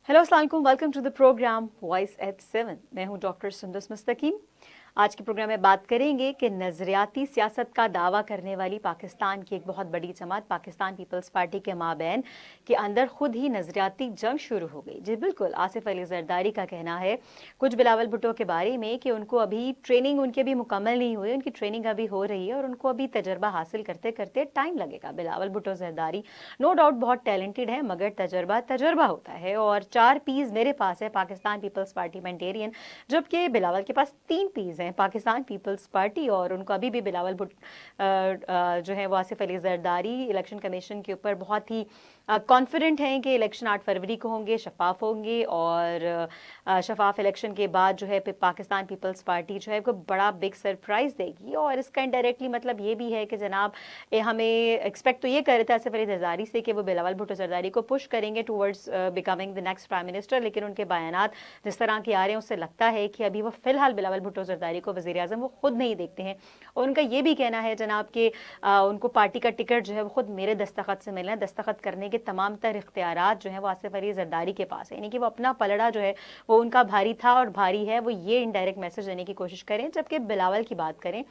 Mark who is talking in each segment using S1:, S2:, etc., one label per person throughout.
S1: Hello अस्सलाम वालेकुम, welcome to the program voice at 7। मैं हूं डॉक्टर सुंदस मुस्तकीम। आज के प्रोग्राम में बात करेंगे कि नज़रियाती सियासत का दावा करने वाली पाकिस्तान की एक बहुत बड़ी जमात पाकिस्तान पीपल्स पार्टी के माबैन के अंदर खुद ही नज़रियाती जंग शुरू हो गई। जी बिल्कुल, आसिफ अली जरदारी का कहना है कुछ बिलावल भुट्टो के बारे में कि उनको अभी ट्रेनिंग उनकी अभी मुकम्मल नहीं हुई, उनकी ट्रेनिंग अभी हो रही है और उनको अभी तजर्बा हासिल करते करते टाइम लगेगा। बिलावल भुट्टो जरदारी नो डाउट बहुत टैलेंटेड है, मगर तजर्बा होता है और 4 पीस मेरे पास है पाकिस्तान पीपल्स पार्लियामेंटेरियन, जबकि बिलावल के पास 3 पीस हैं पाकिस्तान पीपल्स पार्टी। और उनको अभी भी बिलावल जो है वो आसिफ अली जरदारी इलेक्शन कमीशन के ऊपर बहुत ही कॉन्फिडेंट हैं कि इलेक्शन 8 फरवरी को होंगे, शफाफ होंगे और शफाफ इलेक्शन के बाद जो है पाकिस्तान पीपल्स पार्टी जो है को बड़ा बिग सरप्राइज देगी। और इसका इनडायरेक्टली मतलब ये भी है कि जनाब हमें एक्सपेक्ट तो ये कर रहे थे आसिफ अली जरदारी से कि वो बिलावल भुट्टो जरदारी को पुश करेंगे towards becoming the next prime minister, लेकिन उनके बयानात जिस तरह के आ रहे हैं उससे लगता है कि अभी वो फिलहाल बिलावल भुट्टो जरदारी को वज़ीर आज़म वो खुद नहीं देखते हैं। और उनका ये भी कहना है जनाब कि उनको पार्टी का टिकट जो है वो खुद मेरे दस्तखत से मिलना है, दस्तखत करने के तमाम तर इख्तियारात जो है वो आसिफ अली जरदारी के पास है, यानी कि वो अपना पलड़ा जो है वो उनका भारी था और भारी है। वो ये इनडायरेक्ट मैसेज देने की कोशिश करें। जबकि बिलावल की बात करें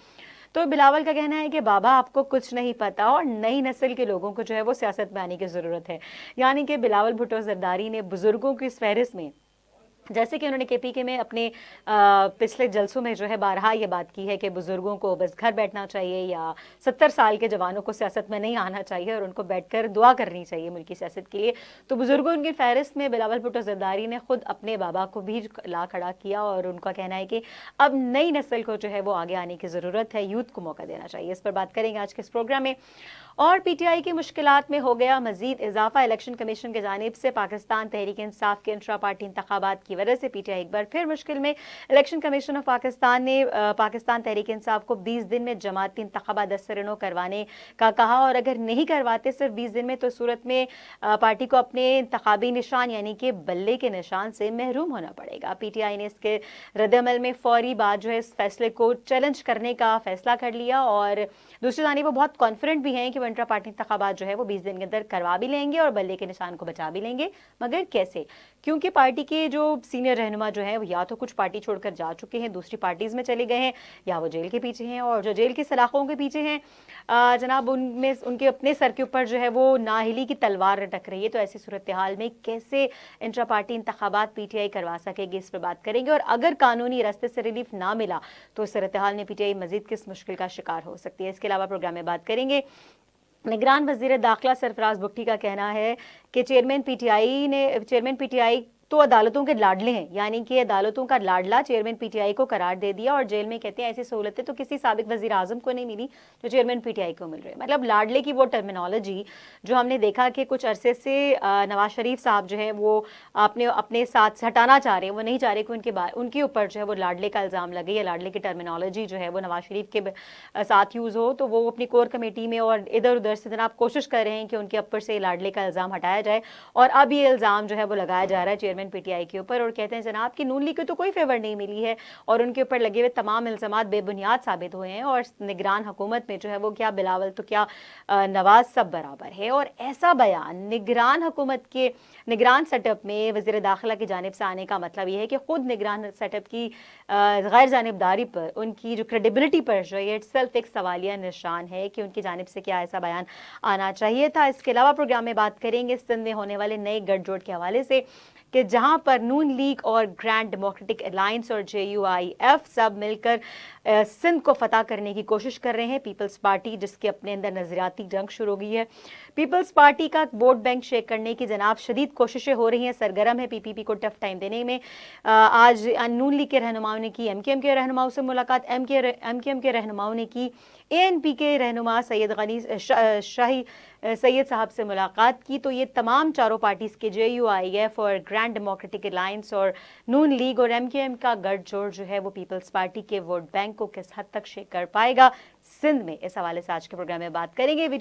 S1: तो बिलावल का कहना है कि बाबा आपको कुछ नहीं पता और नई नस्ल के लोगों को जो है वो सियासत में आने की ज़रूरत है। यानी कि बिलावल भुट्टो जरदारी ने बुजुर्गों की इस फहरिस्त में, जैसे कि उन्होंने केपीके में अपने पिछले जलसों में जो है बारहा ये बात की है कि बुजुर्गों को बस घर बैठना चाहिए या 70 साल के जवानों को सियासत में नहीं आना चाहिए और उनको बैठकर दुआ करनी चाहिए मुल्क की सियासत के लिए। तो बुजुर्गों उनकी फहरिस्त में बिलावल भुट्टो जरदारी ने खुद अपने बाबा को भी ला खड़ा किया और उनका कहना है कि अब नई नस्ल को जो है वो आगे आने की ज़रूरत है, यूथ को मौका देना चाहिए। इस पर बात करेंगे आज के इस प्रोग्राम में। और पीटीआई की मुश्किलात में हो गया मजीद इजाफा। इलेक्शन कमीशन की जानिब से पाकिस्तान तहरीक इंसाफ के इंट्रा पार्टी इंतखाबात की वजह से पीटीआई एक बार फिर मुश्किल में। इलेक्शन कमीशन ऑफ पाकिस्तान ने पाकिस्तान तहरीक इंसाफ को 20 दिन में जमाती इंतखाबात दस्तरनो करवाने का कहा और अगर नहीं करवाते सिर्फ 20 दिन में तो सूरत में पार्टी को अपने इंतखाबी निशान यानी कि बल्ले के निशान से महरूम होना पड़ेगा। पीटीआई ने इसके रद्दअमल में फौरी बाद जो है इस फैसले को चैलेंज करने का फैसला कर लिया और दूसरी जानिब वो बहुत कॉन्फिडेंट भी हैं कि इंट्रा पार्टी इंतखाबात जो है वो 20 दिन के अंदर करवा भी लेंगे और बल्ले के निशान को बचा भी लेंगे। मगर कैसे? क्योंकि पार्टी के जो सीनियर रहनुमा जो है वो या तो कुछ पार्टी छोड़कर जा चुके हैं, दूसरी पार्टीज में चले गए हैं, या वो जेल के पीछे हैं और जो जेल की सलाखों के पीछे हैं जनाब उनमें उनके अपने सर के ऊपर जो है वो नाहिली की तलवार लटक रही है। तो ऐसी सूरत हाल में कैसे इंट्रा पार्टी इंतखाबात पीटीआई करवा सकेगी, इस पर बात करेंगे। और अगर कानूनी रास्ते से रिलीफ ना मिला तो इस सूरत हाल में पीटीआई मजीद किस मुश्किल का शिकार हो सकती है। इसके अलावा प्रोग्राम में बात करेंगे। निगरान वजीर दाखिला सरफराज भुट्टी का कहना है कि चेयरमैन पीटीआई तो अदालतों के लाडले हैं, यानी कि अदालतों का लाडला चेयरमैन पीटीआई को करार दे दिया और जेल में कहते हैं ऐसी सहूलतें तो किसी साबिक वजीर आजम को नहीं मिली जो चेयरमैन पीटीआई को मिल रही है। मतलब लाडले की वो टर्मिनोलॉजी जो हमने देखा कि कुछ अरसे से नवाज शरीफ साहब जो है वो अपने साथ हटाना चाह रहे हैं, वो नहीं चाह रहे कि उनके ऊपर जो है वो लाडले का इल्ज़ाम लगे या लाडले की टर्मिनोलॉजी जो है वो नवाज शरीफ के साथ यूज़ हो। तो वो अपनी कोर कमेटी में और इधर उधर से जनाब कोशिश कर रहे हैं कि उनके ऊपर से लाडले का इल्ज़ाम हटाया जाए और अब ये इल्ज़ाम जो है वो लगाया जा रहा है पीटीआई के ऊपर और कहते हैं जनाब कि नून लीग को तो कोई फेवर नहीं मिली है और उनके ऊपर लगे हुए तमाम इल्जामात बेबुनियाद साबित हुए हैं और निगरान हुकूमत में जो है वो क्या बिलावल तो क्या नवाज सब बराबर है। और ऐसा बयान निगरान हुकूमत के निगरान सेटअप में वज़ीर दाखिला की जानिब से आने का मतलब ये है कि खुद निगरान सेटअप की गैर जानिबदारी पर, उनकी जो क्रेडिबिलिटी पर जो ये सेल्फ एक सवालिया निशान है कि उनकी जानिब से क्या ऐसा बयान आना चाहिए था। इसके अलावा प्रोग्राम में बात करेंगे सिंध में होने वाले नए गठजोड़ के हवाले से कि जहां पर नून लीग और ग्रैंड डेमोक्रेटिक अलायंस और JUIF सब मिलकर सिंध को फतह करने की कोशिश कर रहे हैं। पीपल्स पार्टी जिसके अपने अंदर नजरियाती जंग शुरू हो गई है। पीपल्स पार्टी का वोट बैंक शेक करने की जनाब शदीद कोशिशें हो रही हैं, सरगर्म है पीपीपी को टफ टाइम देने में। आज नून लीग के रहनुमाओं ने की MKM के रहनुमाओं से मुलाकात, MKM के रहनुमाओं ने की ANP के रहनुमा सैयद गनी शाही सैयद साहब से मुलाकात की। तो ये तमाम चारों पार्टीज़ के JUIF और ग्रैंड डेमोक्रेटिक अलायंस और नून लीग और MKM का गठजोड़ जो है वो पीपल्स पार्टी के वोट बैंक को किस हद तक शेक कर पाएगा सिंध में, इस हवाले से आज के प्रोग्राम में बात करेंगे।